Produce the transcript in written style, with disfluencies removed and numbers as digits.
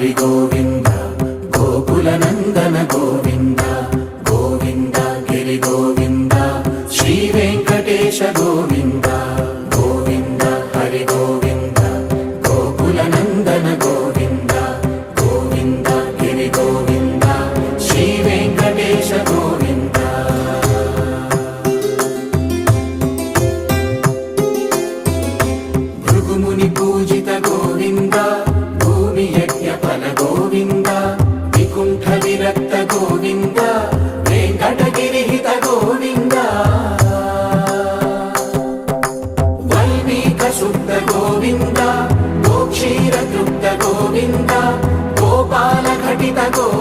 హరి గోవింద గోకుల నందన గోవింద గోవింద గిరి గోవింద శ్రీ వెంకటేశ గోవింద గోవింద హరి గోవింద గోకుల నందన గోవింద గోవింద గిరి గోవింద శ్రీ వెంకటేశ గోవింద భృగుముని పూజిత గోవింద భూమి యజ్ఞ ఫల గోవింద వికుంఠ విరక్త గోవింద వెంకటగిరిహిత గోవింద వైదిక శుద్ధ గోవింద గోక్షీర తృప్త గోవింద గోపాల ఘటిత గోవింద